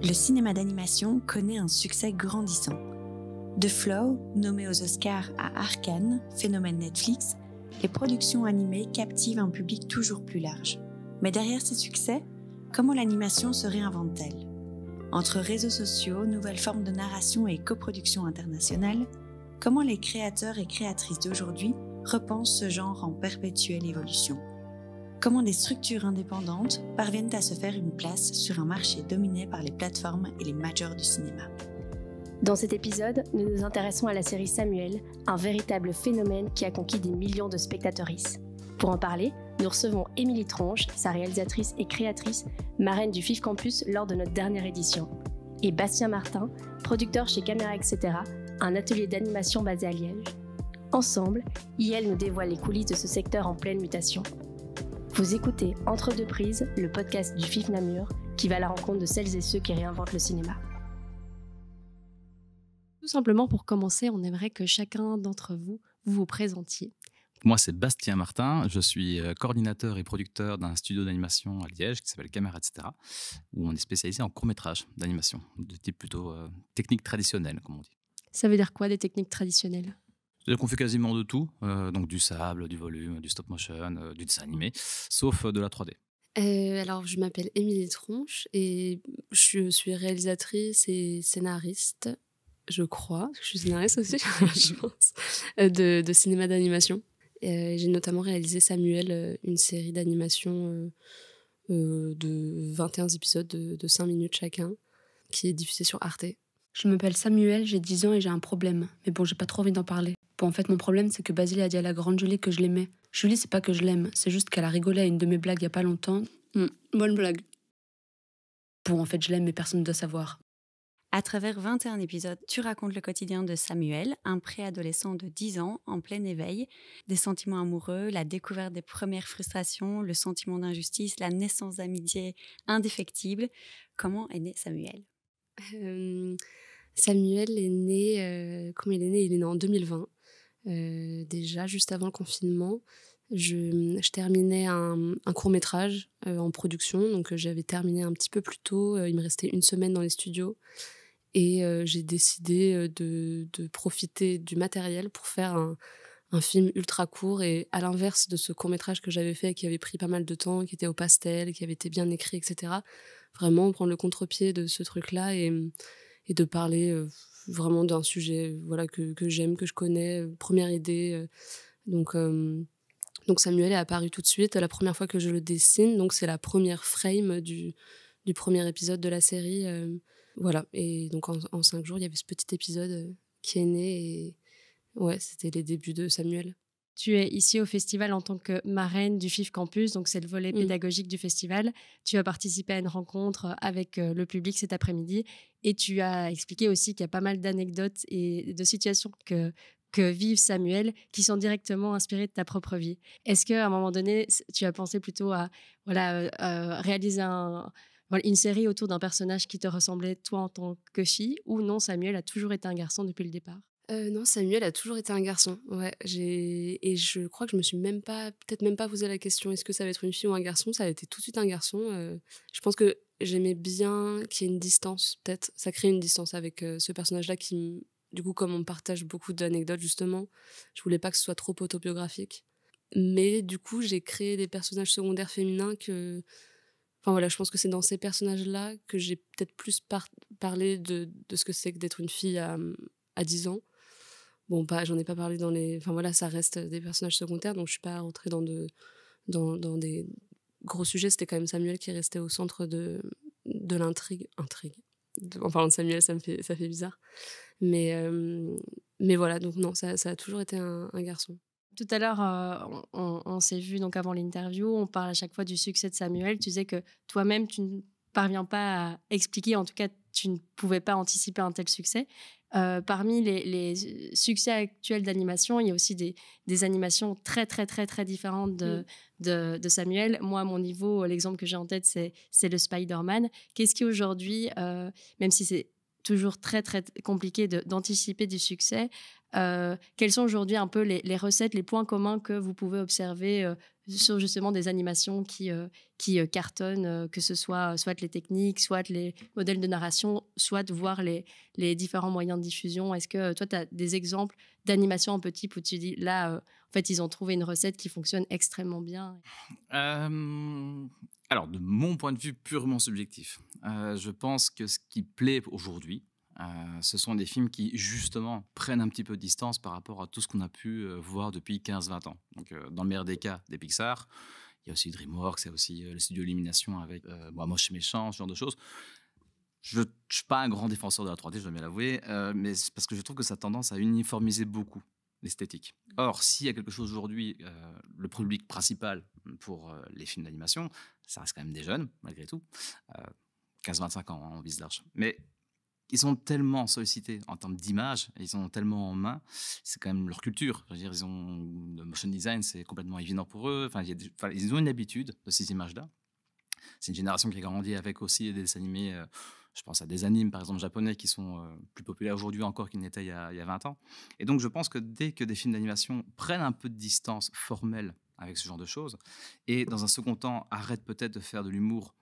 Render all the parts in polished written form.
le cinéma d'animation connaît un succès grandissant. De Flow, nommé aux Oscars à Arcane, phénomène Netflix, les productions animées captivent un public toujours plus large. Mais derrière ces succès, comment l'animation se réinvente-t-elle ? Entre réseaux sociaux, nouvelles formes de narration et coproduction internationale, comment les créateurs et créatrices d'aujourd'hui repensent ce genre en perpétuelle évolution ? Comment des structures indépendantes parviennent à se faire une place sur un marché dominé par les plateformes et les majors du cinéma ? Dans cet épisode, nous nous intéressons à la série Samuel, un véritable phénomène qui a conquis des millions de spectatrices. Pour en parler, nous recevons Émilie Tronche, sa réalisatrice et créatrice, marraine du FIF Campus lors de notre dernière édition, et Bastien Martin, producteur chez Caméra Etc., un atelier d'animation basé à Liège. Ensemble, IL nous dévoile les coulisses de ce secteur en pleine mutation. Vous écoutez Entre deux prises, le podcast du FIF Namur, qui va à la rencontre de celles et ceux qui réinventent le cinéma. Tout simplement pour commencer, on aimerait que chacun d'entre vous vous présentiez. Moi, c'est Bastien Martin. Je suis coordinateur et producteur d'un studio d'animation à Liège qui s'appelle Caméra Etc., où on est spécialisé en court-métrage d'animation, de type plutôt technique traditionnelle, comme on dit. Ça veut dire quoi, des techniques traditionnelles ? C'est-à-dire qu'on fait quasiment de tout, donc du sable, du volume, du stop-motion, du dessin animé, sauf de la 3D. Alors, je m'appelle Émilie Tronche et je suis réalisatrice et scénariste, je crois. Je suis scénariste aussi, je pense, de cinéma d'animation. J'ai notamment réalisé Samuel, une série d'animation de 21 épisodes de 5 minutes chacun, qui est diffusée sur Arte. Je m'appelle Samuel, j'ai 10 ans et j'ai un problème. Mais bon, j'ai pas trop envie d'en parler. Bon, en fait, mon problème, c'est que Basile a dit à la grande Julie que je l'aimais. Julie, c'est pas que je l'aime, c'est juste qu'elle a rigolé à une de mes blagues il y a pas longtemps. Bonne blague. Bon, en fait, je l'aime, mais personne ne doit savoir. À travers 21 épisodes, tu racontes le quotidien de Samuel, un préadolescent de 10 ans en plein éveil, des sentiments amoureux, la découverte des premières frustrations, le sentiment d'injustice, la naissance d'amitié indéfectible. Comment est né Samuel ? Samuel est né, comment il est né ? Il est né en 2020, déjà juste avant le confinement. Je terminais un court-métrage en production, donc j'avais terminé un petit peu plus tôt, il me restait une semaine dans les studios et j'ai décidé de profiter du matériel pour faire un film ultra court, et à l'inverse de ce court-métrage que j'avais fait, qui avait pris pas mal de temps, qui était au pastel, qui avait été bien écrit, etc. Vraiment prendre le contre-pied de ce truc-là et de parler vraiment d'un sujet que j'aime, que je connais, première idée. Donc Samuel est apparu tout de suite, la première fois que je le dessine, donc c'est la première frame du premier épisode de la série. Voilà, et donc en 5 jours, il y avait ce petit épisode qui est né, et ouais, c'était les débuts de Samuel. Tu es ici au festival en tant que marraine du FIF Campus, donc c'est le volet pédagogique du festival. Tu as participé à une rencontre avec le public cet après-midi et tu as expliqué aussi qu'il y a pas mal d'anecdotes et de situations que vive Samuel qui sont directement inspirées de ta propre vie. Est-ce qu'à un moment donné, tu as pensé plutôt à réaliser une série autour d'un personnage qui te ressemblait toi en tant que fille, ou non, Samuel a toujours été un garçon depuis le départ ? Non, Samuel a toujours été un garçon. Ouais, et je crois que je me suis peut-être même pas posé la question est-ce que ça va être une fille ou un garçon. Ça a été tout de suite un garçon. Je pense que j'aimais bien qu'il y ait une distance, peut-être. Ça crée une distance avec ce personnage-là qui, du coup, comme on partage beaucoup d'anecdotes, justement, je voulais pas que ce soit trop autobiographique. Mais du coup, j'ai créé des personnages secondaires féminins que... Enfin voilà, je pense que c'est dans ces personnages-là que j'ai peut-être plus parlé de ce que c'est que d'être une fille à 10 ans. Bon, j'en ai pas parlé dans les... Enfin voilà, ça reste des personnages secondaires, donc je suis pas rentrée dans des gros sujets. C'était quand même Samuel qui restait au centre de l'intrigue. En parlant de Samuel, ça fait bizarre. Mais voilà, donc non, ça a toujours été un garçon. Tout à l'heure, on s'est vu donc avant l'interview, on parle à chaque fois du succès de Samuel. Tu disais que toi-même, tu ne parviens pas à expliquer, en tout cas, tu ne pouvais pas anticiper un tel succès. Parmi les succès actuels d'animation, il y a aussi des animations très, très, très, très différentes de Samuel. Moi, à mon niveau, l'exemple que j'ai en tête, c'est le Spider-Man. Qu'est-ce qui aujourd'hui, même si c'est toujours très, très compliqué d'anticiper du succès, quelles sont aujourd'hui un peu les recettes, les points communs que vous pouvez observer sur justement des animations qui cartonnent, que ce soit les techniques, soit les modèles de narration, soit de voir les différents moyens de diffusion. Est-ce que toi, tu as des exemples d'animations un peu type où tu dis, là, en fait, ils ont trouvé une recette qui fonctionne extrêmement bien? Alors, de mon point de vue purement subjectif, je pense que ce qui plaît aujourd'hui, ce sont des films qui, justement, prennent un petit peu de distance par rapport à tout ce qu'on a pu voir depuis 15-20 ans. Donc, dans le meilleur des cas, des Pixar. Il y a aussi DreamWorks, il y a aussi les studios Illumination avec Moche et Méchant, ce genre de choses. Je ne suis pas un grand défenseur de la 3D, je dois bien l'avouer, mais c'est parce que je trouve que ça a tendance à uniformiser beaucoup l'esthétique. Or, s'il y a quelque chose aujourd'hui, le public principal pour les films d'animation, ça reste quand même des jeunes, malgré tout. 15-25 ans, hein, on vise large. Mais ils sont tellement sollicités en termes d'image, ils ont tellement en main, c'est quand même leur culture. Je veux dire, le motion design, c'est complètement évident pour eux. Ils ont une habitude de ces images-là. C'est une génération qui a grandi avec aussi des dessins animés. Je pense à des animes, par exemple, japonais, qui sont plus populaires aujourd'hui encore qu'ils n'étaient il y a 20 ans. Et donc, je pense que dès que des films d'animation prennent un peu de distance formelle avec ce genre de choses, et dans un second temps, arrêtent peut-être de faire de l'humour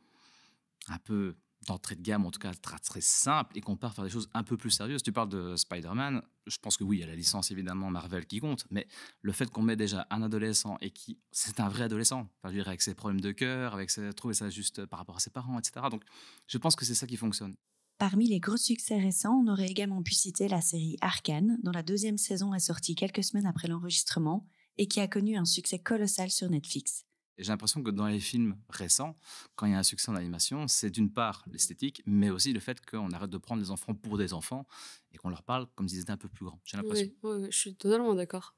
un peu d'entrée de gamme, en tout cas très, très simple, et qu'on part faire des choses un peu plus sérieuses. Tu parles de Spider-Man, je pense que oui, il y a la licence évidemment Marvel qui compte, mais le fait qu'on met déjà un adolescent et c'est un vrai adolescent, enfin, je veux dire, avec ses problèmes de cœur, trouver ça juste par rapport à ses parents, etc. Donc je pense que c'est ça qui fonctionne. Parmi les gros succès récents, on aurait également pu citer la série Arcane, dont la 2e saison est sortie quelques semaines après l'enregistrement et qui a connu un succès colossal sur Netflix. Et j'ai l'impression que dans les films récents, quand il y a un succès en animation, c'est d'une part l'esthétique, mais aussi le fait qu'on arrête de prendre les enfants pour des enfants et qu'on leur parle comme s'ils étaient un peu plus grands. J'ai l'impression. Oui, je suis totalement d'accord.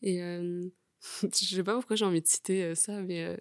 Et je sais pas pourquoi j'ai envie de citer ça, mais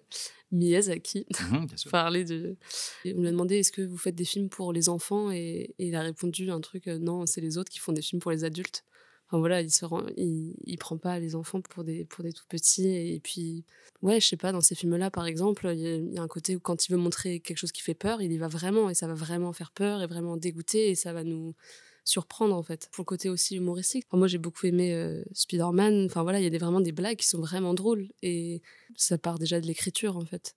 Miyazaki Bien sûr. parlait de... Et on lui a demandé, est-ce que vous faites des films pour les enfants, et il a répondu un truc, non, c'est les autres qui font des films pour les adultes. Enfin voilà, il prend pas les enfants pour des tout petits. Et puis, ouais, je sais pas, dans ces films-là, par exemple, il y a un côté où quand il veut montrer quelque chose qui fait peur, il y va vraiment, et ça va vraiment faire peur et vraiment dégoûter, et ça va nous surprendre, en fait. Pour le côté aussi humoristique. Enfin, moi, j'ai beaucoup aimé Spider-Man. Enfin voilà, il y a vraiment des blagues qui sont vraiment drôles, et ça part déjà de l'écriture, en fait.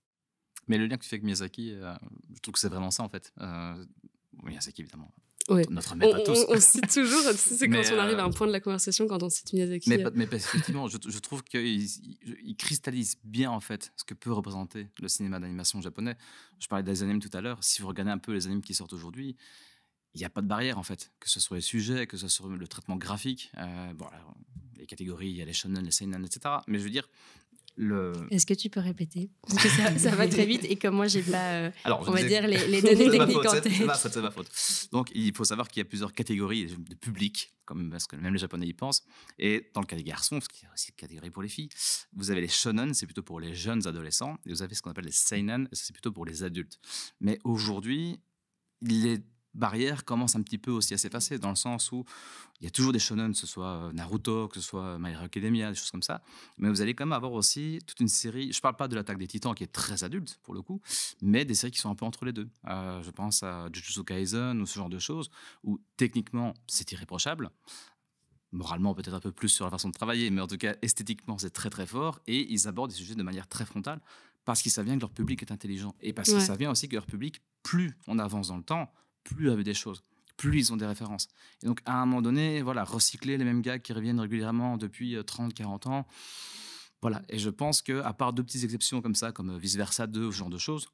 Mais le lien que tu fais avec Miyazaki, je trouve que c'est vraiment ça, en fait. Miyazaki, évidemment. Ouais. Notre maître à tous. On cite toujours, c'est quand on arrive à un point de la conversation, quand on cite Miyazaki. Mais effectivement, je trouve qu'il cristallise bien, en fait, ce que peut représenter le cinéma d'animation japonais. Je parlais des animes tout à l'heure. Si vous regardez un peu les animes qui sortent aujourd'hui, il n'y a pas de barrière, en fait, que ce soit les sujets, que ce soit le traitement graphique. Alors, les catégories, il y a les shonen, les seinen, etc. Mais je veux dire... Est-ce que tu peux répéter? Parce que ça va très vite et comme moi, j'ai pas, Alors, on va dire, les données techniques en tête. C'est ma faute. Donc, il faut savoir qu'il y a plusieurs catégories de public, parce que même les Japonais y pensent. Et dans le cas des garçons, parce qu'il y a aussi une catégorie pour les filles, vous avez les shonen, c'est plutôt pour les jeunes adolescents, et vous avez ce qu'on appelle les seinen, c'est plutôt pour les adultes. Mais aujourd'hui, les barrière commence un petit peu aussi à s'effacer, dans le sens où il y a toujours des shonen, que ce soit Naruto, que ce soit My Hero Academia, des choses comme ça, mais vous allez quand même avoir aussi toute une série, je parle pas de l'Attaque des Titans qui est très adulte pour le coup, mais des séries qui sont un peu entre les deux. Je pense à Jujutsu Kaisen ou ce genre de choses, où techniquement c'est irréprochable, moralement peut-être un peu plus sur la façon de travailler, mais en tout cas esthétiquement c'est très très fort, et ils abordent des sujets de manière très frontale, parce qu'ils savent bien que leur public est intelligent, et parce qu'ils savent bien aussi que leur public, plus on avance dans le temps, plus avec des choses, plus ils ont des références. Et donc, à un moment donné, voilà, recycler les mêmes gags qui reviennent régulièrement depuis 30-40 ans. Voilà. Et je pense qu'à part deux petites exceptions comme ça, comme Vice Versa 2 ou ce genre de choses,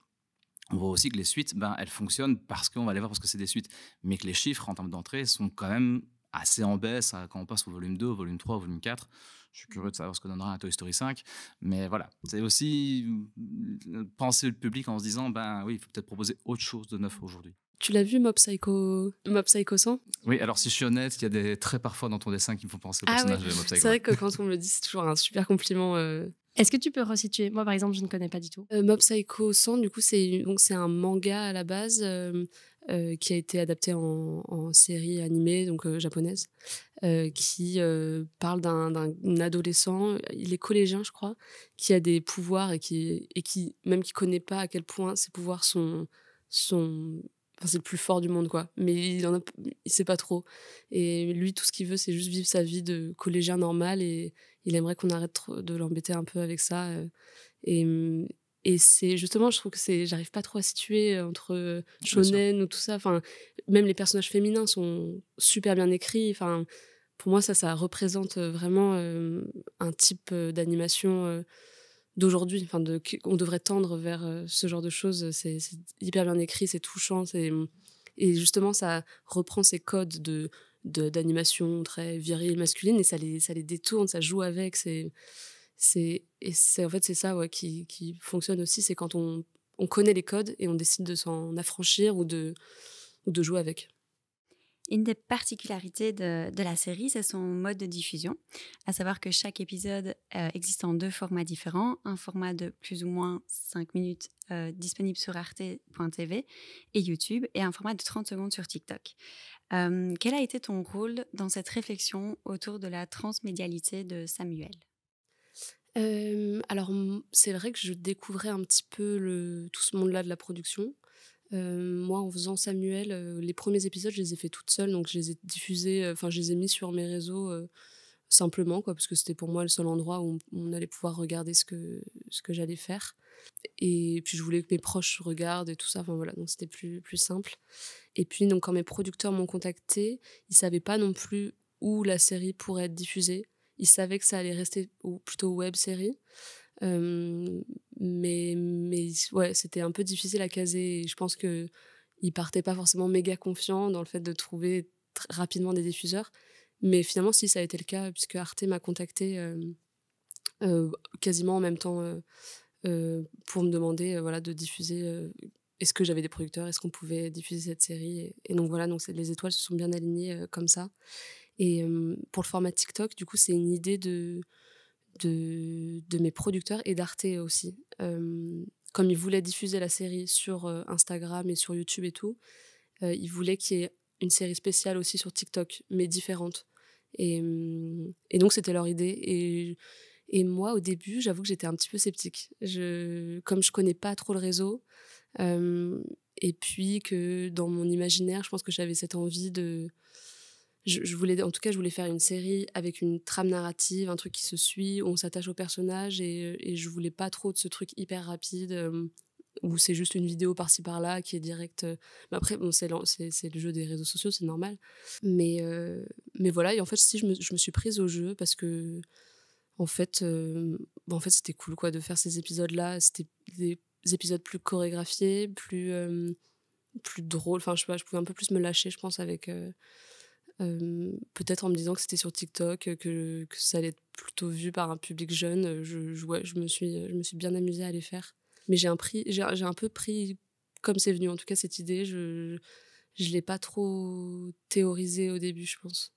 on voit aussi que les suites, elles fonctionnent parce qu'on va les voir parce que c'est des suites. Mais que les chiffres en termes d'entrée sont quand même assez en baisse quand on passe au volume 2, au volume 3, au volume 4. Je suis curieux de savoir ce que donnera un Toy Story 5. Mais voilà, c'est aussi penser le public en se disant, oui, il faut peut-être proposer autre chose de neuf aujourd'hui. Tu l'as vu, Mob Psycho 100? Oui, alors si je suis honnête, il y a des traits parfois dans ton dessin qui me font penser au personnage de Mob Psycho. C'est vrai que quand on me le dit, c'est toujours un super compliment. Est-ce que tu peux resituer? Moi, par exemple, je ne connais pas du tout. Mob Psycho 100, du coup, c'est un manga à la base qui a été adapté en série animée, donc japonaise, qui parle d'un adolescent, il est collégien, je crois, qui a des pouvoirs et qui même qui connaît pas à quel point ses pouvoirs sont enfin, c'est le plus fort du monde, quoi. Mais il sait pas trop. Et lui, tout ce qu'il veut, c'est juste vivre sa vie de collégien normal, et il aimerait qu'on arrête de l'embêter un peu avec ça. Et c'est justement, je trouve que j'arrive pas trop à situer entre shonen ou tout ça. Enfin, même les personnages féminins sont super bien écrits. Enfin, pour moi, ça représente vraiment un type d'animation d'aujourd'hui. Enfin, on devrait tendre vers ce genre de choses. C'est hyper bien écrit, c'est touchant. Et justement, ça reprend ces codes d'animation très virile, masculine, et ça les détourne, ça joue avec. En fait, c'est ça qui fonctionne aussi, c'est quand on connaît les codes et on décide de s'en affranchir ou de jouer avec. Une des particularités de la série, c'est son mode de diffusion, à savoir que chaque épisode existe en 2 formats différents, un format de plus ou moins 5 minutes disponible sur arte.tv et YouTube, et un format de 30 secondes sur TikTok. Quel a été ton rôle dans cette réflexion autour de la transmédialité de Samuel ? Alors, c'est vrai que je découvrais un petit peu tout ce monde-là de la production. Moi, en faisant Samuel, les premiers épisodes, je les ai faits toute seule, donc je les ai diffusés, je les ai mis sur mes réseaux simplement, parce que c'était pour moi le seul endroit où on allait pouvoir regarder ce que j'allais faire. Et puis, je voulais que mes proches regardent et tout ça, enfin voilà, donc c'était plus simple. Et puis, donc, quand mes producteurs m'ont contactée, ils savaient pas non plus où la série pourrait être diffusée. Ils savaient que ça allait rester plutôt web-série. Mais ouais, c'était un peu difficile à caser. Et je pense qu'ils partaient pas forcément méga confiants dans le fait de trouver rapidement des diffuseurs. Mais finalement, si, ça a été le cas, puisque Arte m'a contacté quasiment en même temps pour me demander de diffuser. Est-ce que j'avais des producteurs ? Est-ce qu'on pouvait diffuser cette série ? Et donc voilà, donc les étoiles se sont bien alignées comme ça. Et pour le format TikTok, du coup, c'est une idée de mes producteurs et d'Arte aussi. Comme ils voulaient diffuser la série sur Instagram et sur YouTube et tout, ils voulaient qu'il y ait une série spéciale aussi sur TikTok, mais différente. Et donc, c'était leur idée. Et moi, au début, j'avoue que j'étais un petit peu sceptique. Comme je connais pas trop le réseau, et puis que dans mon imaginaire, je pense que j'avais cette envie de... Je voulais faire une série avec une trame narrative, un truc qui se suit, où on s'attache aux personnages, et je voulais pas trop de ce truc hyper rapide où c'est juste une vidéo par-ci par-là qui est directe. Mais après, bon, c'est le jeu des réseaux sociaux, c'est normal. Mais voilà, et en fait, si je me suis prise au jeu parce que en fait, c'était cool de faire ces épisodes-là. C'était des épisodes plus chorégraphiés, plus drôles. Enfin, je sais pas, je pouvais un peu plus me lâcher, je pense, avec... peut-être en me disant que c'était sur TikTok, que ça allait être plutôt vu par un public jeune. Je me suis bien amusée à les faire. Mais j'ai un peu pris comme c'est venu, en tout cas, cette idée. Je l'ai pas trop théorisée au début, je pense.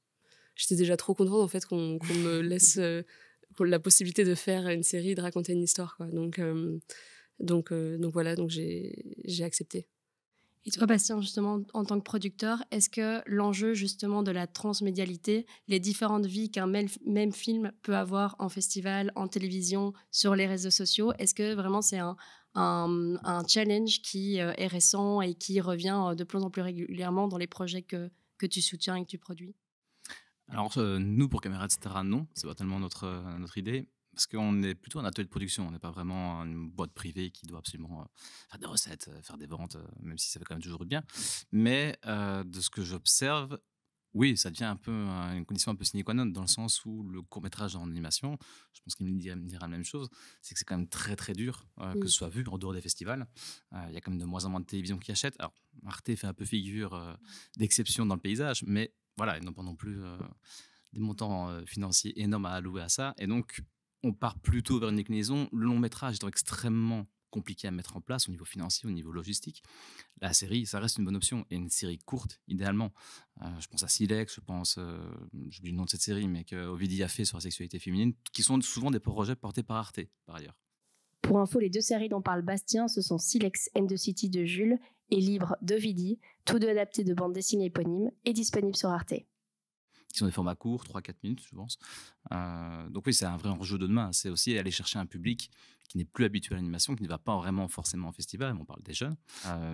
J'étais déjà trop contente, en fait, qu'on me laisse la possibilité de faire une série, de raconter une histoire, quoi. Donc voilà, donc j'ai accepté. Et toi, Bastien, justement, en tant que producteur, est-ce que l'enjeu, justement, de la transmédialité, les différentes vies qu'un même film peut avoir en festival, en télévision, sur les réseaux sociaux, est-ce que vraiment c'est un challenge qui est récent et qui revient de plus en plus régulièrement dans les projets que tu soutiens et que tu produis ? Alors, nous, pour Caméra, etc., non, c'est pas tellement notre idée. Parce qu'on est plutôt un atelier de production, on n'est pas vraiment une boîte privée qui doit absolument faire des recettes, faire des ventes, même si ça fait quand même toujours bien. Mais de ce que j'observe, oui, ça devient un peu une condition un peu sine qua non, dans le sens où le court-métrage en animation, je pense qu'il me dira la même chose, c'est que c'est quand même très très dur que ce soit vu en dehors des festivals. Il y a quand même de moins en moins de télévision qui achètent. Alors, Arte fait un peu figure d'exception dans le paysage, mais voilà, ils n'ont pas non plus des montants financiers énormes à allouer à ça. Et donc, on part plutôt vers une déclinaison. Le long métrage étant extrêmement compliqué à mettre en place au niveau financier, au niveau logistique. La série, ça reste une bonne option. Et une série courte, idéalement. Je pense à Silex, j'oublie le nom de cette série, mais qu'Ovidie a fait sur la sexualité féminine, qui sont souvent des projets portés par Arte, par ailleurs. Pour info, les 2 séries dont parle Bastien, ce sont Silex and the City de Jules et Libre d'Ovidie, tous 2 adaptés de bande dessinée éponyme et disponibles sur Arte. Qui sont des formats courts, 3-4 minutes, je pense. Donc oui, c'est un vrai enjeu de demain. C'est aussi aller chercher un public qui n'est plus habitué à l'animation, qui ne va pas vraiment forcément en festival, on parle des jeunes.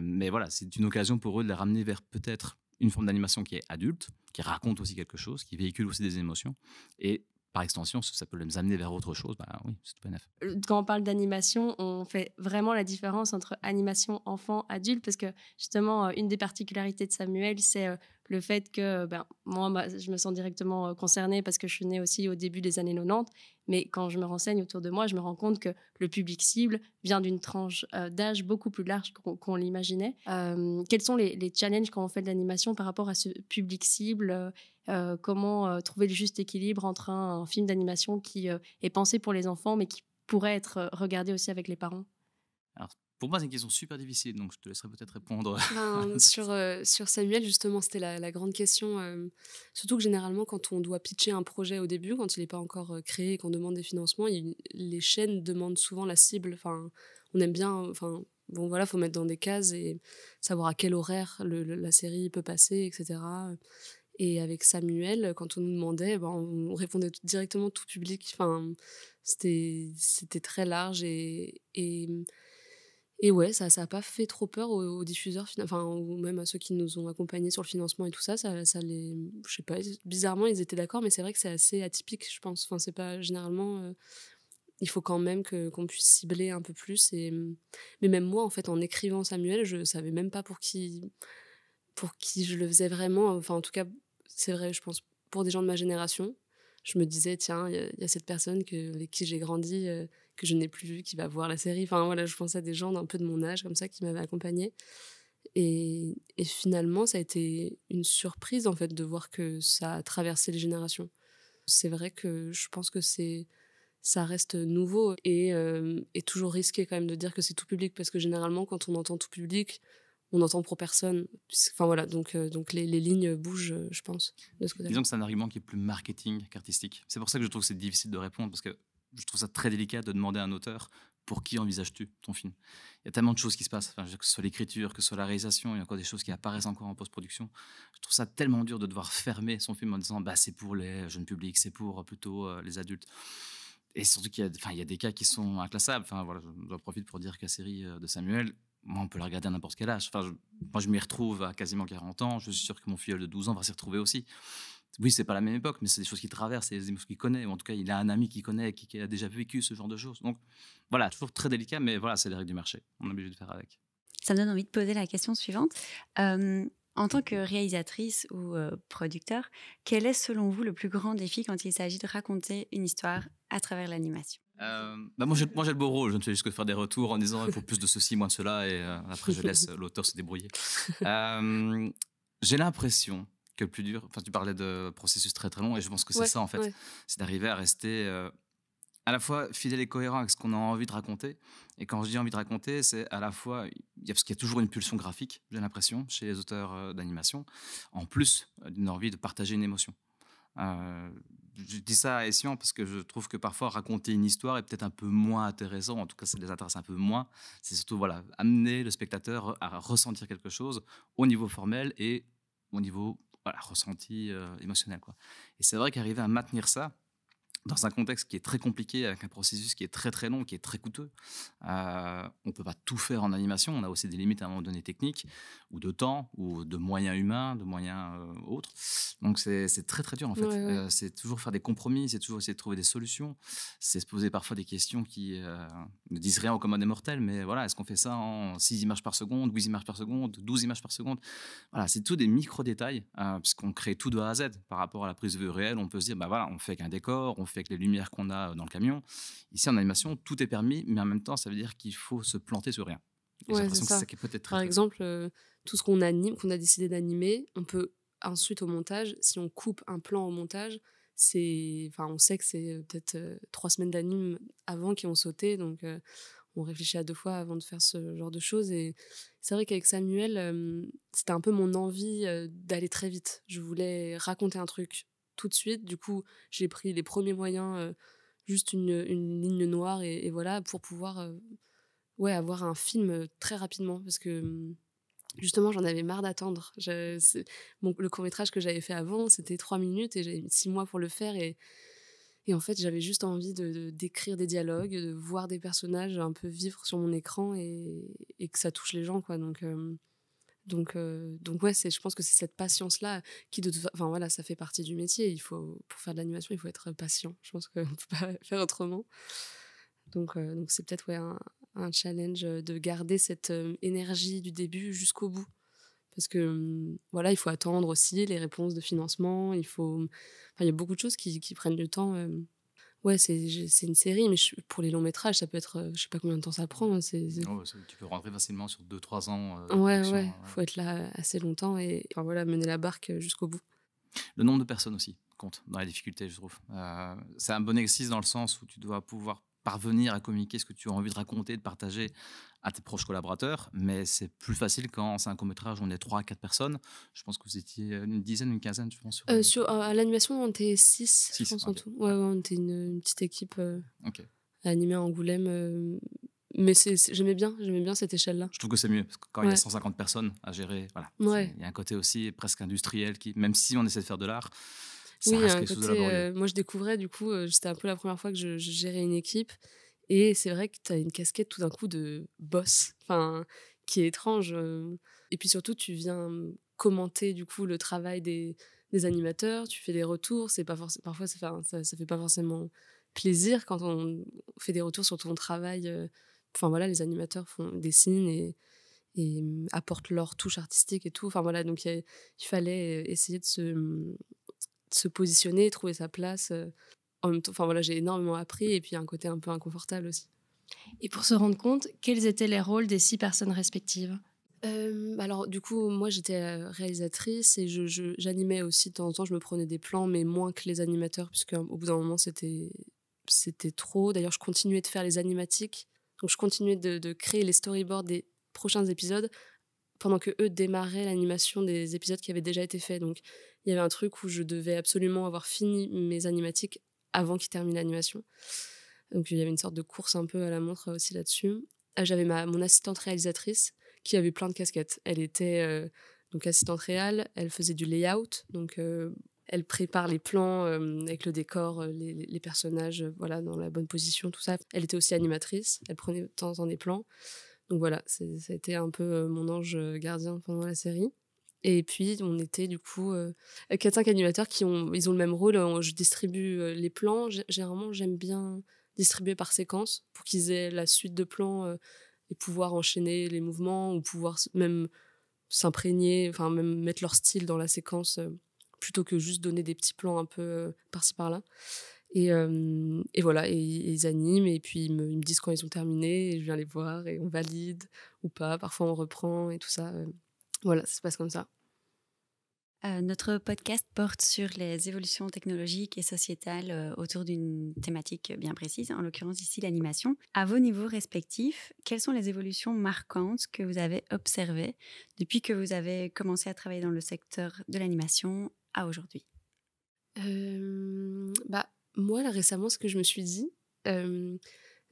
Mais voilà, c'est une occasion pour eux de les ramener vers peut-être une forme d'animation qui est adulte, qui raconte aussi quelque chose, qui véhicule aussi des émotions. Et par extension, si ça peut les amener vers autre chose, oui, c'est tout bénef. Quand on parle d'animation, on fait vraiment la différence entre animation enfant, adulte, parce que justement, une des particularités de Samuel, c'est le fait que moi, je me sens directement concernée parce que je suis née aussi au début des années 90, mais quand je me renseigne autour de moi, je me rends compte que le public cible vient d'une tranche d'âge beaucoup plus large qu'on l'imaginait. Quels sont les challenges quand on fait de l'animation par rapport à ce public cible comment trouver le juste équilibre entre un film d'animation qui est pensé pour les enfants, mais qui pourrait être regardé aussi avec les parents? Alors, pour moi, c'est une question super difficile, donc je te laisserai peut-être répondre. Sur Samuel, justement, c'était la grande question. Surtout que généralement, quand on doit pitcher un projet au début, quand il n'est pas encore créé et qu'on demande des financements, les chaînes demandent souvent la cible. Enfin, on aime bien... Bon, voilà, il faut mettre dans des cases et savoir à quel horaire la série peut passer, etc. Et avec Samuel, quand on nous demandait, on répondait directement tout public. Enfin, c'était très large et ouais, ça n'a pas fait trop peur aux diffuseurs, ou même à ceux qui nous ont accompagnés sur le financement et tout ça. Je sais pas, bizarrement, ils étaient d'accord, mais c'est vrai que c'est assez atypique, je pense. Enfin, c'est pas généralement. Il faut quand même qu'on puisse cibler un peu plus. Mais même moi, en fait, en écrivant Samuel, je savais même pas pour qui je le faisais vraiment. Enfin, en tout cas, c'est vrai, je pense, pour des gens de ma génération, je me disais, tiens, il y a cette personne avec qui j'ai grandi, que je n'ai plus vue, qui va voir la série. Enfin, voilà, je pensais à des gens d'un peu de mon âge, comme ça, qui m'avaient accompagnée. Et finalement, ça a été une surprise, en fait, de voir que ça a traversé les générations. C'est vrai que je pense que ça reste nouveau et toujours risqué quand même de dire que c'est tout public, parce que généralement, quand on entend tout public, on entend pro personne. Enfin voilà, donc les lignes bougent, je pense, de ce côté-là. Disons que c'est un argument qui est plus marketing qu'artistique. C'est pour ça que je trouve que c'est difficile de répondre, parce que je trouve ça très délicat de demander à un auteur pour qui envisages-tu ton film. Il y a tellement de choses qui se passent, que ce soit l'écriture, que ce soit la réalisation, il y a encore des choses qui apparaissent encore en post-production. Je trouve ça tellement dur de devoir fermer son film en disant c'est pour les jeunes publics, c'est pour plutôt les adultes. Et surtout qu'il y a des cas qui sont inclassables. Voilà, j'en profite pour dire que la série de Samuel, moi, on peut la regarder à n'importe quel âge. Moi, je m'y retrouve à quasiment 40 ans. Je suis sûr que mon filleul de 12 ans va s'y retrouver aussi. Oui, c'est pas la même époque, mais c'est des choses qu'il traverse, c'est des choses qu'il connaît. Ou en tout cas, il a un ami qui connaît, qui a déjà vécu ce genre de choses. Donc, voilà, toujours très délicat, mais voilà, c'est les règles du marché. On est obligé de faire avec. Ça me donne envie de poser la question suivante. En tant que réalisatrice ou producteur, quel est selon vous le plus grand défi quand il s'agit de raconter une histoire à travers l'animation? Moi, j'ai le beau rôle. Je ne fais juste que faire des retours en disant il faut plus de ceci, moins de cela, et après je laisse l'auteur se débrouiller. J'ai l'impression que le plus dur, tu parlais de processus très très long, et je pense que c'est ça en fait, c'est d'arriver à rester à la fois fidèle et cohérent avec ce qu'on a envie de raconter. Et quand je dis envie de raconter, c'est à la fois parce qu'il y a toujours une pulsion graphique, j'ai l'impression, chez les auteurs d'animation, en plus d'une envie de partager une émotion. Je dis ça à Essian parce que je trouve que parfois raconter une histoire est peut-être un peu moins intéressant, en tout cas ça les intéresse un peu moins. C'est surtout amener le spectateur à ressentir quelque chose au niveau formel et au niveau ressenti émotionnel, quoi. Et c'est vrai qu'arriver à maintenir ça dans un contexte qui est très compliqué, avec un processus qui est très très long, qui est très coûteux. On ne peut pas tout faire en animation, on a aussi des limites à un moment donné techniques, ou de temps, ou de moyens humains, de moyens autres. Donc c'est très très dur en fait. Ouais. C'est toujours faire des compromis, c'est toujours essayer de trouver des solutions, c'est se poser parfois des questions qui ne disent rien au commun des mortels, mais voilà, est-ce qu'on fait ça en 6 images par seconde, 8 images par seconde, 12 images par seconde? Voilà, c'est tout des micro-détails, puisqu'on crée tout de A à Z par rapport à la prise de vue réelle. On peut se dire, voilà, on fait avec un décor, on fait avec les lumières qu'on a dans le camion. Ici, en animation, tout est permis, mais en même temps, ça veut dire qu'il faut se planter sur rien. Et j'ai l'impression que c'est ça qui est peut-être très... Par exemple, tout ce qu'on anime, qu'on a décidé d'animer, on peut ensuite au montage, si on coupe un plan au montage, on sait que c'est peut-être 3 semaines d'anime avant qui ont sauté, donc on réfléchit à 2 fois avant de faire ce genre de choses. Et c'est vrai qu'avec Samuel, c'était un peu mon envie d'aller très vite. Je voulais raconter un truc tout de suite. Du coup, j'ai pris les premiers moyens, juste une ligne noire et voilà, pour pouvoir avoir un film très rapidement, parce que justement, j'en avais marre d'attendre. Le court-métrage que j'avais fait avant, c'était 3 minutes et j'avais mis 6 mois pour le faire. Et en fait, j'avais juste envie d'écrire des dialogues, de voir des personnages un peu vivre sur mon écran et que ça touche les gens, quoi. Donc, Donc ouais, je pense que c'est cette patience-là qui, enfin voilà, ça fait partie du métier. Pour faire de l'animation, il faut être patient. Je pense qu'on ne peut pas faire autrement. Donc c'est peut-être un challenge de garder cette énergie du début jusqu'au bout. Parce que voilà, il faut attendre aussi les réponses de financement. Il y a beaucoup de choses qui prennent du temps. Ouais, c'est une série, mais pour les longs métrages, ça peut être, je sais pas combien de temps ça prend. Hein, tu peux rentrer facilement sur 2-3 ans. Ouais, faut être là assez longtemps et enfin, voilà, mener la barque jusqu'au bout. Le nombre de personnes aussi compte dans la difficulté, je trouve. C'est un bon exercice dans le sens où tu dois pouvoir parvenir à communiquer ce que tu as envie de raconter, de partager à tes proches collaborateurs, mais c'est plus facile quand c'est un court-métrage où on est 3 à 4 personnes. Je pense que vous étiez une dizaine, une quinzaine, je pense. À l'animation, on était 6, je pense, okay. en tout. Ouais, on était une petite équipe Okay. à animer à Angoulême. Mais j'aimais bien cette échelle-là. Je trouve que c'est mieux, parce que quand il y a 150 personnes à gérer, voilà, il y a un côté aussi presque industriel, même si on essaie de faire de l'art, ça reste quelque chose de laborieux. Moi, je découvrais, du coup, c'était un peu la première fois que je gérais une équipe. Et c'est vrai que tu as une casquette tout d'un coup de boss, qui est étrange. Et puis surtout, tu viens commenter du coup le travail des animateurs, tu fais des retours. Parfois, ça fait pas forcément plaisir quand on fait des retours sur ton travail. Enfin voilà, les animateurs dessinent et apportent leur touche artistique et tout. Enfin voilà, donc il fallait essayer de se positionner, trouver sa place. En même temps, enfin voilà, j'ai énormément appris et puis il y a un côté un peu inconfortable aussi. Et pour se rendre compte, quels étaient les rôles des 6 personnes respectives ? Alors du coup, moi j'étais réalisatrice et j'animais aussi de temps en temps, je me prenais des plans, mais moins que les animateurs, puisqu'au bout d'un moment c'était trop. D'ailleurs, je continuais de faire les animatiques, donc je continuais de créer les storyboards des prochains épisodes pendant que eux démarraient l'animation des épisodes qui avaient déjà été faits. Donc il y avait un truc où je devais absolument avoir fini mes animatiques avant qu'ils terminent l'animation. Donc il y avait une sorte de course un peu à la montre aussi là-dessus. J'avais mon assistante réalisatrice qui avait plein de casquettes. Elle était donc assistante réal, elle faisait du layout, donc elle prépare les plans avec le décor, les personnages, voilà, dans la bonne position, tout ça. Elle était aussi animatrice, elle prenait de temps en temps des plans. Donc voilà, ça a été un peu mon ange gardien pendant la série. Et puis, on était du coup 4-5 animateurs ils ont le même rôle. Je distribue les plans. Généralement, j'aime bien distribuer par séquence pour qu'ils aient la suite de plans et pouvoir enchaîner les mouvements ou pouvoir même s'imprégner, enfin même mettre leur style dans la séquence plutôt que juste donner des petits plans un peu par-ci par-là. Et voilà, et ils animent et puis ils me disent quand ils ont terminé et je viens les voir et on valide ou pas. Parfois on reprend et tout ça. Voilà, ça se passe comme ça. Notre podcast porte sur les évolutions technologiques et sociétales autour d'une thématique bien précise, en l'occurrence ici l'animation. À vos niveaux respectifs, quelles sont les évolutions marquantes que vous avez observées depuis que vous avez commencé à travailler dans le secteur de l'animation à aujourd'hui ? Moi, là, récemment, ce que je me suis dit,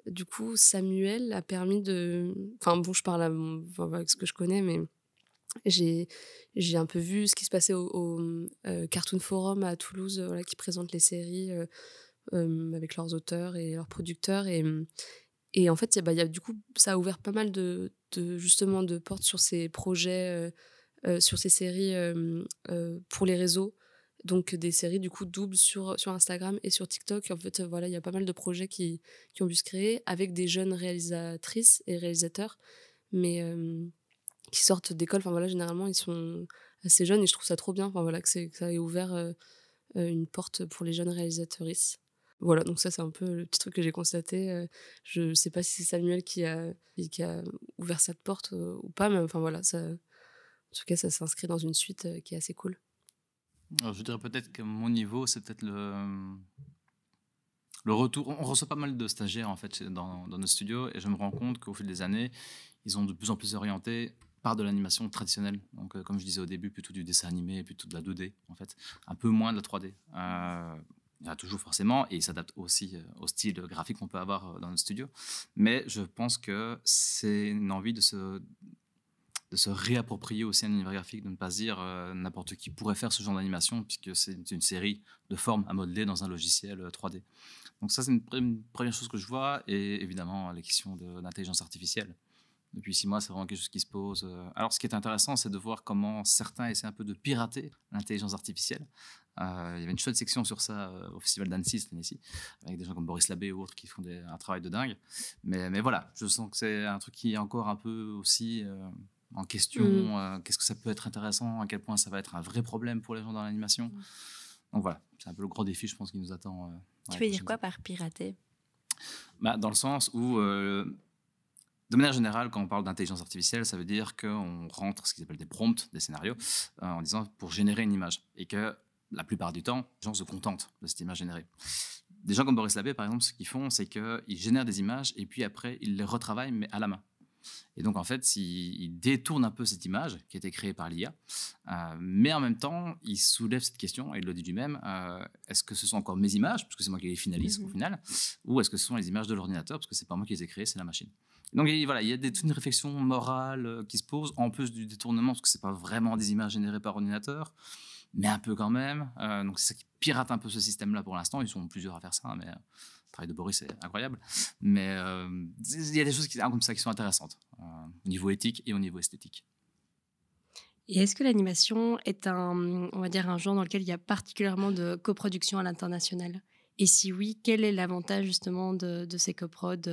du coup, Samuel a permis de... Enfin bon, je parle avec ce que je connais, mais j'ai un peu vu ce qui se passait au Cartoon Forum à Toulouse, voilà, qui présente les séries avec leurs auteurs et leurs producteurs. Et en fait, du coup, ça a ouvert pas mal justement de portes sur ces projets, sur ces séries pour les réseaux. Donc des séries du coup doubles sur Instagram et sur TikTok. En fait, voilà, il y a pas mal de projets qui ont pu se créer avec des jeunes réalisatrices et réalisateurs, mais qui sortent d'école. Enfin voilà, généralement ils sont assez jeunes et je trouve ça trop bien. Enfin voilà, que ça ait ouvert une porte pour les jeunes réalisatrices. Voilà, donc ça c'est un peu le petit truc que j'ai constaté. Je sais pas si c'est Samuel qui a ouvert cette porte ou pas, mais enfin voilà, ça, en tout cas ça s'inscrit dans une suite qui est assez cool. Alors, je dirais peut-être qu'à mon niveau, c'est peut-être le retour. On reçoit pas mal de stagiaires en fait dans nos studios et je me rends compte qu'au fil des années, ils ont de plus en plus orienté par de l'animation traditionnelle. Donc, comme je disais au début, plutôt du dessin animé, plutôt de la 2D en fait, un peu moins de la 3D. Il y a toujours forcément, et ils s'adaptent aussi au style graphique qu'on peut avoir dans notre studio. Mais je pense que c'est une envie de se réapproprier aussi un univers graphique, de ne pas se dire n'importe qui pourrait faire ce genre d'animation, puisque c'est une série de formes à modeler dans un logiciel 3D. Donc ça, c'est une première chose que je vois, et évidemment, la question de l'intelligence artificielle, Depuis 6 mois, c'est vraiment quelque chose qui se pose. Alors, ce qui est intéressant, c'est de voir comment certains essaient un peu de pirater l'intelligence artificielle. Il y avait une chouette section sur ça au Festival d'Annecy cette année-ci, avec des gens comme Boris Labbé ou autres qui font un travail de dingue. Mais voilà, je sens que c'est un truc qui est encore un peu aussi en question. Qu'est-ce que ça peut être intéressant, à quel point ça va être un vrai problème pour les gens dans l'animation. Donc voilà, c'est un peu le gros défi, je pense, qui nous attend. Tu veux dire quoi par pirater? Dans le sens où... de manière générale, quand on parle d'intelligence artificielle, ça veut dire qu'on rentre ce qu'ils appellent des prompts, des scénarios, en disant pour générer une image. Et que la plupart du temps, les gens se contentent de cette image générée. Des gens comme Boris Labbé, par exemple, ce qu'ils font, c'est qu'ils génèrent des images et puis après, ils les retravaillent, mais à la main. Et donc, en fait, ils détournent un peu cette image qui a été créée par l'IA, mais en même temps, il soulève cette question, et il le dit lui-même, est-ce que ce sont encore mes images, parce que c'est moi qui les finalise au final, ou est-ce que ce sont les images de l'ordinateur, parce que c'est pas moi qui les ai créées, c'est la machine. Donc voilà, il y a toute une réflexion morale qui se pose, en plus du détournement, parce que c'est pas vraiment des images générées par ordinateur, mais un peu quand même. Donc c'est ça qui pirate un peu ce système-là pour l'instant. Ils sont plusieurs à faire ça, mais le travail de Boris est incroyable. Mais il y a des choses comme ça qui sont intéressantes, au niveau éthique et au niveau esthétique. Et est-ce que l'animation est on va dire un genre dans lequel il y a particulièrement de coproduction à l'international ? Et si oui, quel est l'avantage justement de ces coprods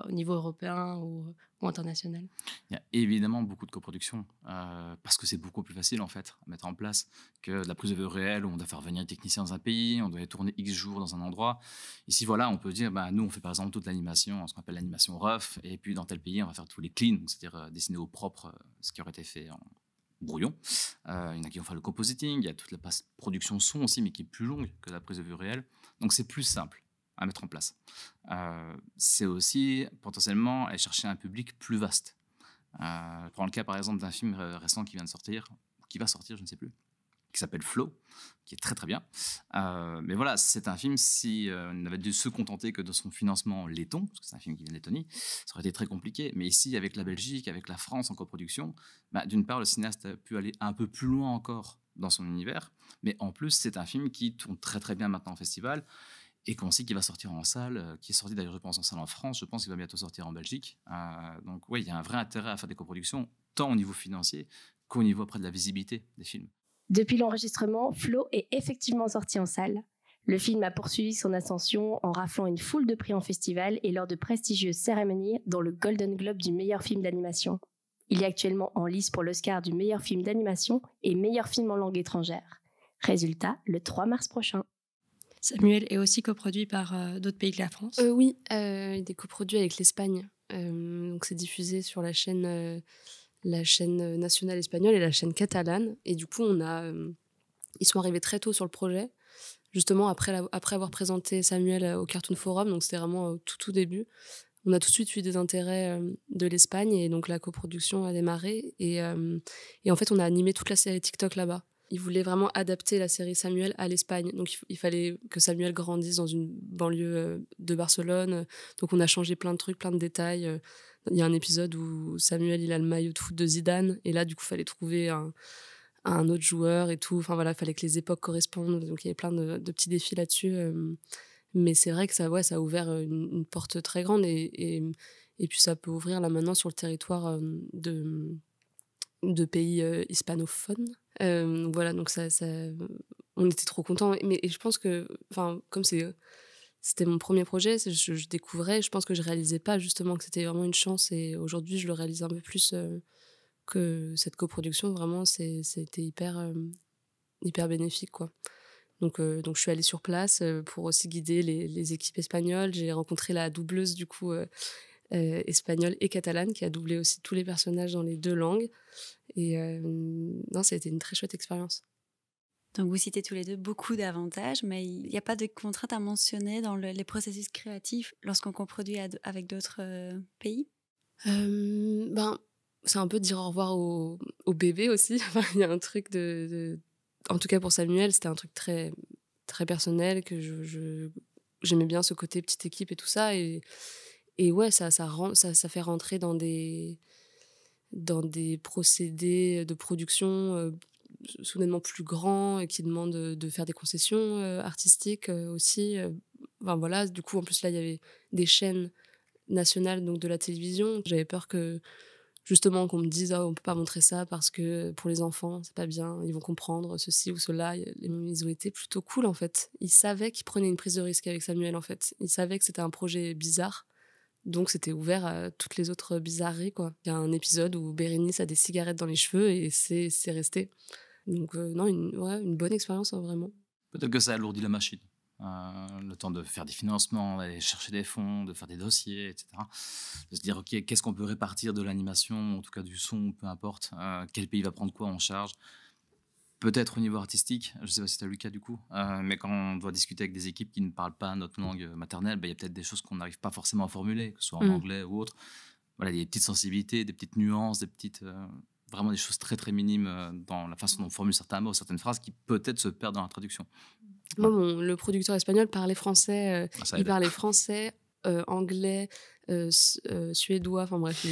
au niveau européen ou international ? Il y a évidemment beaucoup de coproduction parce que c'est beaucoup plus facile en fait à mettre en place que de la prise de vue réelle où on doit faire venir un technicien dans un pays, on doit tourner X jours dans un endroit. Ici, voilà, on peut dire, nous on fait par exemple toute l'animation, ce qu'on appelle l'animation rough, et puis dans tel pays, on va faire tous les clean, c'est-à-dire dessiner au propre ce qui aurait été fait en brouillon. Il y en a qui vont faire le compositing, il y a toute la production son aussi, mais qui est plus longue que la prise de vue réelle. Donc c'est plus simple à mettre en place. C'est aussi potentiellement aller chercher un public plus vaste. Je prends le cas par exemple d'un film récent qui vient de sortir, qui va sortir, je ne sais plus, qui s'appelle Flow, qui est très très bien. Mais voilà, c'est un film, si on avait dû se contenter que de son financement laiton, parce que c'est un film qui vient de Lettonie, ça aurait été très compliqué. Mais ici, avec la Belgique, avec la France en coproduction, d'une part, le cinéaste a pu aller un peu plus loin encore dans son univers, mais en plus, c'est un film qui tourne très très bien maintenant en festival, et qu'on sait qu'il va sortir en salle, qui est sorti d'ailleurs, je pense, en salle en France, je pense qu'il va bientôt sortir en Belgique. Donc oui, il y a un vrai intérêt à faire des coproductions, tant au niveau financier qu'au niveau après de la visibilité des films. Depuis l'enregistrement, Flow est effectivement sorti en salle. Le film a poursuivi son ascension en raflant une foule de prix en festival et lors de prestigieuses cérémonies, dont le Golden Globe du meilleur film d'animation. Il est actuellement en lice pour l'Oscar du meilleur film d'animation et meilleur film en langue étrangère. Résultat, le 3 mars prochain. Samuel est aussi coproduit par d'autres pays que la France. Oui, il est coproduit avec l'Espagne. Donc c'est diffusé sur la chaîne nationale espagnole et la chaîne catalane. Et du coup, ils sont arrivés très tôt sur le projet, justement après avoir présenté Samuel au Cartoon Forum. Donc c'était vraiment au tout début. On a tout de suite eu des intérêts de l'Espagne et donc la coproduction a démarré. Et en fait, on a animé toute la série TikTok là-bas. Ils voulaient vraiment adapter la série Samuel à l'Espagne. Donc, il fallait que Samuel grandisse dans une banlieue de Barcelone. Donc, on a changé plein de trucs, plein de détails. Il y a un épisode où Samuel, il a le maillot de foot de Zidane. Et là, du coup, il fallait trouver un autre joueur et tout. Enfin, voilà, il fallait que les époques correspondent. Donc, il y avait plein de petits défis là-dessus. Mais c'est vrai que ça a ouvert une porte très grande. Et puis, ça peut ouvrir là maintenant sur le territoire de pays hispanophones. Voilà, donc ça, on était trop contents. Et je pense que, comme c'était mon premier projet, je découvrais, je pense que je réalisais pas justement que c'était vraiment une chance. Et aujourd'hui, je le réalise un peu plus que cette coproduction, vraiment, c'était hyper bénéfique, quoi. Donc je suis allée sur place pour aussi guider les équipes espagnoles. J'ai rencontré la doubleuse, du coup, espagnole et catalane, qui a doublé aussi tous les personnages dans les 2 langues. Et non, ça a été une très chouette expérience. Donc vous citez tous les deux beaucoup d'avantages, mais il n'y a pas de contraintes à mentionner dans les processus créatifs lorsqu'on coproduit avec d'autres pays ? C'est un peu dire au revoir au bébé aussi. Il y a un truc en tout cas pour Samuel, c'était un truc très, très personnel, que j'aimais bien ce côté petite équipe et tout ça. Et ouais, ça fait rentrer dans des procédés de production soudainement plus grands et qui demandent de faire des concessions artistiques aussi. Voilà, du coup, en plus, là, il y avait des chaînes nationales, donc de la télévision. J'avais peur que justement qu'on me dise on peut pas montrer ça parce que pour les enfants c'est pas bien, ils vont comprendre ceci ou cela. Ils ont été plutôt cool en fait. Ils savaient qu'ils prenaient une prise de risque avec Samuel en fait. Ils savaient que c'était un projet bizarre, donc c'était ouvert à toutes les autres bizarreries quoi. Il y a un épisode où Bérénice a des cigarettes dans les cheveux et c'est resté. Donc non, une bonne expérience vraiment. Peut-être que ça alourdit la machine. Le temps de faire des financements, d'aller chercher des fonds, de faire des dossiers, etc. De se dire, OK, qu'est-ce qu'on peut répartir de l'animation, en tout cas du son, peu importe. Quel pays va prendre quoi en charge. Peut-être au niveau artistique, je ne sais pas si tu as eu le cas du coup, mais quand on doit discuter avec des équipes qui ne parlent pas notre langue maternelle, il y a peut-être des choses qu'on n'arrive pas forcément à formuler, que ce soit en anglais ou autre. Voilà, il y a des petites sensibilités, des petites nuances, vraiment des choses très très minimes dans la façon dont on formule certains mots, certaines phrases qui peut-être se perdent dans la traduction. Moi, le producteur espagnol parlait français. Il parlait français, anglais, suédois. Enfin bref.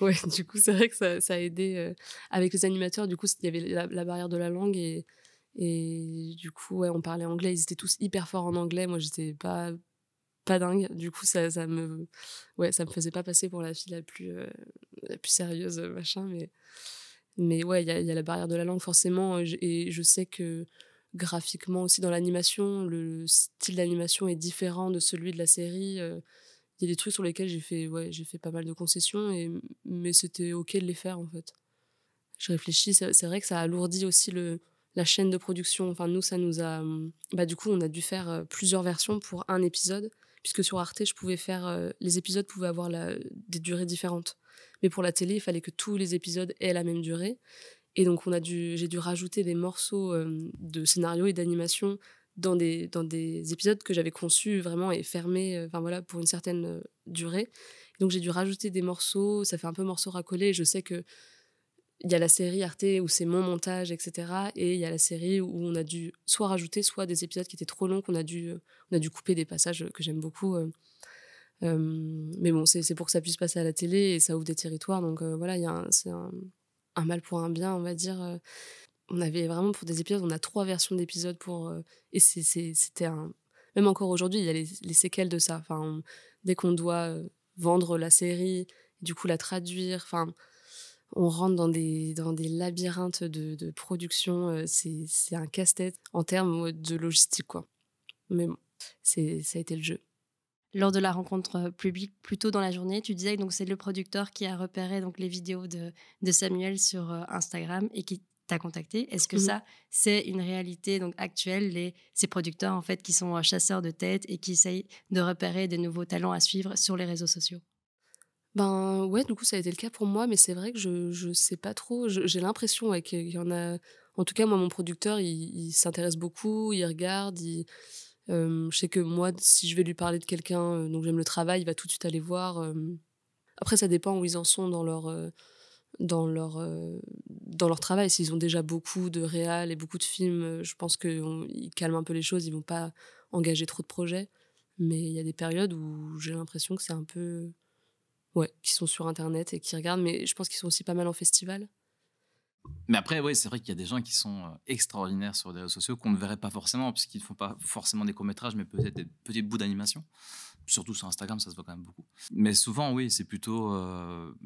Ouais, du coup, c'est vrai que ça a aidé. Avec les animateurs, du coup, il y avait la barrière de la langue. Et du coup, ouais, on parlait anglais. Ils étaient tous hyper forts en anglais. Moi, j'étais pas dingue. Du coup, ça me faisait pas passer pour la fille la plus sérieuse, machin. Mais ouais, il y a la barrière de la langue, forcément. Et je sais que graphiquement aussi dans l'animation, le style d'animation est différent de celui de la série. Il y a des trucs sur lesquels j'ai fait pas mal de concessions, mais c'était ok de les faire en fait. Je réfléchis, c'est vrai que ça alourdit aussi la chaîne de production. Enfin, nous, ça nous a... du coup, on a dû faire plusieurs versions pour un épisode, puisque sur Arte, les épisodes pouvaient avoir des durées différentes. Mais pour la télé, il fallait que tous les épisodes aient la même durée. Et donc, j'ai dû rajouter des morceaux de scénario et d'animation dans des épisodes que j'avais conçus vraiment et fermés pour une certaine durée. Donc, j'ai dû rajouter des morceaux. Ça fait un peu morceau racolé. Je sais qu'il y a la série Arte où c'est mon montage, etc. Et il y a la série où on a dû soit rajouter, soit des épisodes qui étaient trop longs, qu'on a dû couper des passages que j'aime beaucoup. Mais bon, c'est pour que ça puisse passer à la télé et ça ouvre des territoires. Donc voilà, c'est un mal pour un bien, on va dire. On avait vraiment, pour des épisodes, on a 3 versions d'épisodes et c'était même encore aujourd'hui, il y a les séquelles de ça. Enfin, dès qu'on doit vendre la série, du coup la traduire, enfin, on rentre dans des labyrinthes de production. C'est un casse-tête en termes de logistique, quoi. Mais bon, ça a été le jeu. Lors de la rencontre publique, plus tôt dans la journée, tu disais que donc c'est le producteur qui a repéré donc les vidéos de Samuel sur Instagram et qui t'a contacté. Est-ce que ça, c'est une réalité donc actuelle, ces producteurs en fait qui sont chasseurs de tête et qui essayent de repérer de nouveaux talents à suivre sur les réseaux sociaux? Ben ouais, du coup ça a été le cas pour moi, mais c'est vrai que je sais pas trop. J'ai l'impression qu'il y en a. En tout cas, moi, mon producteur, il s'intéresse beaucoup, il regarde, je sais que moi, si je vais lui parler de quelqu'un dont j'aime le travail, il va tout de suite aller voir. Après, ça dépend où ils en sont dans leur travail. S'ils ont déjà beaucoup de réals et beaucoup de films, je pense qu'ils calment un peu les choses, ils vont pas engager trop de projets. Mais il y a des périodes où j'ai l'impression que c'est un peu... Ouais, qui sont sur Internet et qui regardent, mais je pense qu'ils sont aussi pas mal en festival. Mais après, oui, c'est vrai qu'il y a des gens qui sont extraordinaires sur les réseaux sociaux qu'on ne verrait pas forcément, puisqu'ils ne font pas forcément des courts-métrages, mais peut-être des petits bouts d'animation. Surtout sur Instagram, ça se voit quand même beaucoup. Mais souvent, oui, c'est plutôt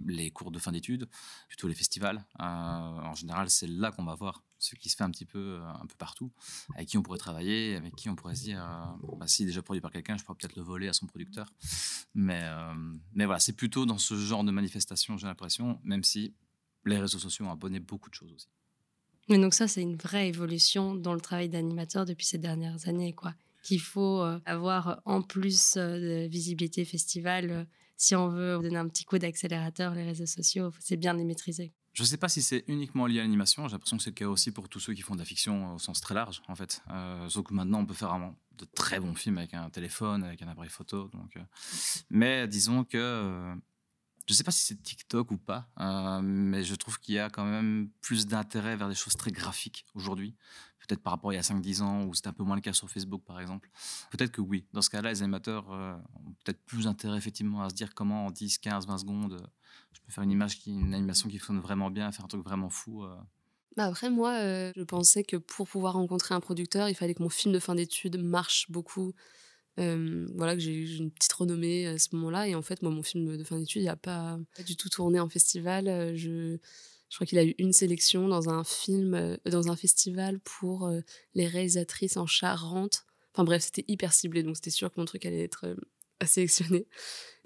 les cours de fin d'études, plutôt les festivals. En général, c'est là qu'on va voir ce qui se fait un peu partout, avec qui on pourrait travailler, avec qui on pourrait se dire, si déjà produit par quelqu'un, je pourrais peut-être le voler à son producteur. Mais voilà, c'est plutôt dans ce genre de manifestation, j'ai l'impression, même si les réseaux sociaux ont abonné beaucoup de choses aussi. Mais donc ça, c'est une vraie évolution dans le travail d'animateur depuis ces dernières années, quoi. Qu'il faut avoir en plus de visibilité festival, si on veut donner un petit coup d'accélérateur, les réseaux sociaux, c'est bien de les maîtriser. Je ne sais pas si c'est uniquement lié à l'animation, j'ai l'impression que c'est le cas aussi pour tous ceux qui font de la fiction au sens très large, en fait. Sauf que maintenant, on peut faire vraiment de très bons films avec un téléphone, avec un appareil photo. Mais disons que... je ne sais pas si c'est TikTok ou pas, mais je trouve qu'il y a quand même plus d'intérêt vers des choses très graphiques aujourd'hui. Peut-être par rapport à il y a 5-10 ans, où c'était un peu moins le cas sur Facebook, par exemple. Peut-être que oui. Dans ce cas-là, les animateurs ont peut-être plus intérêt, effectivement, à se dire comment, en 10, 15, 20 secondes, je peux faire une animation qui fonctionne vraiment bien, faire un truc vraiment fou. Après, moi, je pensais que pour pouvoir rencontrer un producteur, il fallait que mon film de fin d'études marche beaucoup. Voilà, que j'ai eu une petite renommée à ce moment-là. Et en fait, moi, mon film de fin d'études, il n'a pas du tout tourné en festival. Je crois qu'il a eu une sélection dans un festival pour les réalisatrices en Charente. Enfin bref, c'était hyper ciblé, donc c'était sûr que mon truc allait être sélectionné.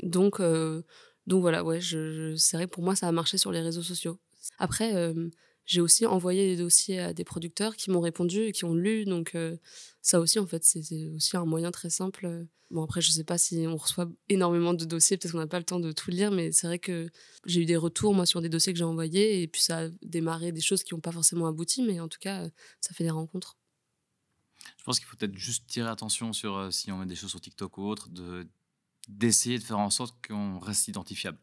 Donc voilà, ouais, c'est vrai que pour moi, ça a marché sur les réseaux sociaux. Après, j'ai aussi envoyé des dossiers à des producteurs qui m'ont répondu et qui ont lu. Donc ça aussi, en fait, c'est aussi un moyen très simple. Bon, après, je sais pas si on reçoit énormément de dossiers, peut-être qu'on n'a pas le temps de tout lire, mais c'est vrai que j'ai eu des retours, moi, sur des dossiers que j'ai envoyés, et puis ça a démarré des choses qui n'ont pas forcément abouti, mais en tout cas, ça fait des rencontres. Je pense qu'il faut peut-être juste tirer attention sur si on met des choses sur TikTok ou autre, d'essayer de faire en sorte qu'on reste identifiable.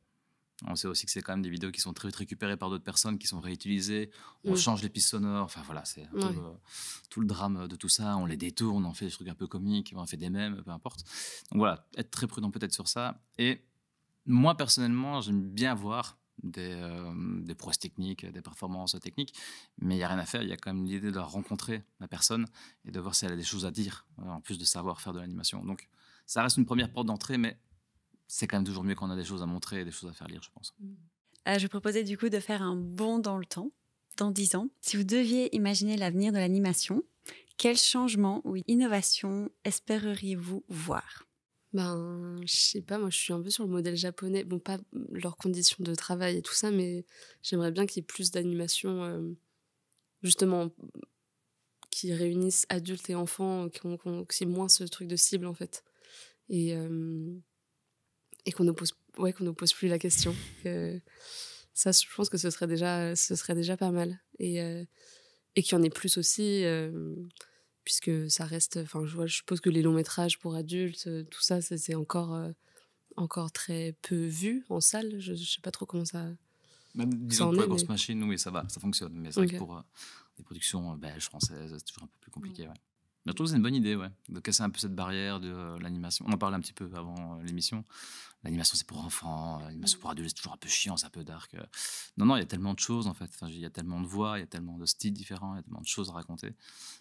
On sait aussi que c'est quand même des vidéos qui sont très vite récupérées par d'autres personnes, qui sont réutilisées. On change les pistes sonores. Enfin voilà, c'est un peu tout le drame de tout ça. On les détourne, on fait des trucs un peu comiques, on fait des mèmes, peu importe. Donc voilà, être très prudent peut-être sur ça. Et moi, personnellement, j'aime bien voir des prouesses techniques, des performances techniques, mais il n'y a rien à faire. Il y a quand même l'idée de rencontrer la personne et de voir si elle a des choses à dire, en plus de savoir faire de l'animation. Donc ça reste une première porte d'entrée, mais c'est quand même toujours mieux quand on a des choses à montrer et des choses à faire lire, je pense. Je proposais du coup de faire un bond dans le temps, dans 10 ans. Si vous deviez imaginer l'avenir de l'animation, quel changement ou innovation espéreriez-vous voir ? Je sais pas, moi je suis un peu sur le modèle japonais. Bon, pas leurs conditions de travail et tout ça, mais j'aimerais bien qu'il y ait plus d'animation, justement, qui réunissent adultes et enfants, qu'il y ait moins ce truc de cible, en fait. Et qu'on nous pose plus la question. Ça, je pense que ce serait déjà pas mal. Et qu'il y en ait plus aussi, puisque ça reste... Enfin, je suppose que les longs métrages pour adultes, tout ça, c'est encore très peu vu en salle. Je sais pas trop comment ça... Disons que pour la grosse machine, oui, ça va, ça fonctionne. Mais c'est vrai que pour des productions belges, françaises, c'est toujours un peu plus compliqué. Ouais. Mais je trouve que c'est une bonne idée, de casser un peu cette barrière de l'animation. On en parlait un petit peu avant l'émission. L'animation, c'est pour enfants. L'animation pour adultes, c'est toujours un peu chiant, c'est un peu dark. Non, il y a tellement de choses, en fait. Enfin, il y a tellement de voix, il y a tellement de styles différents, il y a tellement de choses à raconter.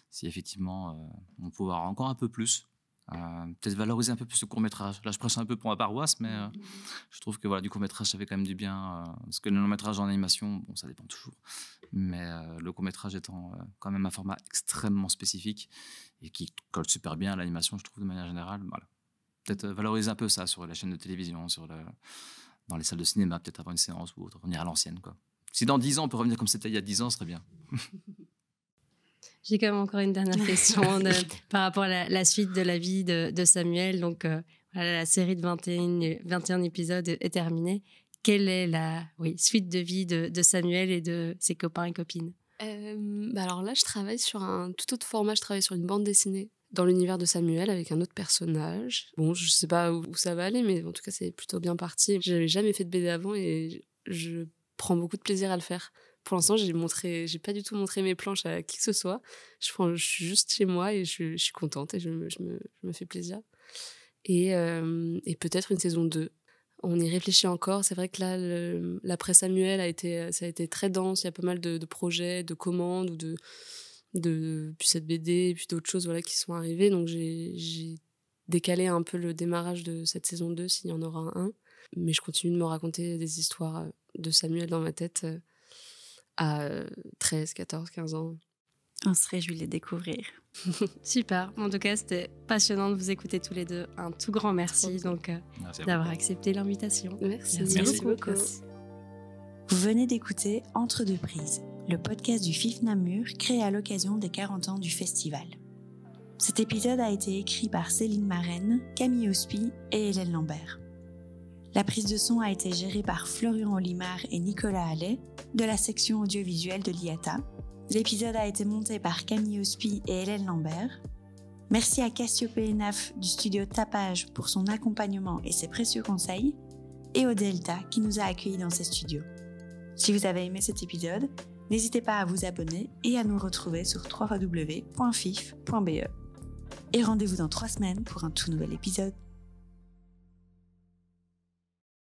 Si effectivement, on peut avoir encore un peu plus, peut-être valoriser un peu plus le court-métrage. Là, je prêche un peu pour ma paroisse, mais je trouve que du court-métrage, ça fait quand même du bien. Parce que le long-métrage en animation, bon, ça dépend toujours. Mais le court-métrage étant quand même un format extrêmement spécifique et qui colle super bien à l'animation, je trouve, de manière générale. Voilà. Peut-être valoriser un peu ça sur la chaîne de télévision, dans les salles de cinéma, peut-être avant une séance ou autre, revenir à l'ancienne, quoi. Si dans 10 ans, on peut revenir comme c'était il y a 10 ans, ce serait bien. J'ai quand même encore une dernière question par rapport à la suite de la vie de Samuel. Donc, la série de 21 épisodes est terminée. Quelle est la suite de vie de Samuel et de ses copains et copines ? Alors là, je travaille sur un tout autre format. Je travaille sur une bande dessinée dans l'univers de Samuel avec un autre personnage. Bon, je sais pas où ça va aller, mais en tout cas, c'est plutôt bien parti. J'avais jamais fait de BD avant et je prends beaucoup de plaisir à le faire. Pour l'instant, j'ai pas du tout montré mes planches à qui que ce soit. Je suis juste chez moi et je suis contente et je me fais plaisir. Et peut-être une saison 2. On y réfléchit encore. C'est vrai que là, l'après Samuel ça a été très dense. Il y a pas mal de projets, de commandes ou puis cette BD et puis d'autres choses qui sont arrivées. Donc j'ai décalé un peu le démarrage de cette saison 2 s'il y en aura un. Mais je continue de me raconter des histoires de Samuel dans ma tête à 13, 14, 15 ans. On se réjouit de les découvrir. Super. En tout cas, c'était passionnant de vous écouter tous les deux. Un tout grand merci d'avoir accepté l'invitation. Merci beaucoup. Vous venez d'écouter Entre deux prises, le podcast du FIF Namur créé à l'occasion des 40 ans du festival. Cet épisode a été écrit par Céline Marraine, Camille Hospi et Hélène Lambert. La prise de son a été gérée par Florian Olimar et Nicolas Allais de la section audiovisuelle de l'IATA. L'épisode a été monté par Camille Hospi et Hélène Lambert. Merci à Cassiope Enaf du studio Tapage pour son accompagnement et ses précieux conseils, et au Delta qui nous a accueillis dans ses studios. Si vous avez aimé cet épisode, n'hésitez pas à vous abonner et à nous retrouver sur www.fif.be. Et rendez-vous dans 3 semaines pour un tout nouvel épisode.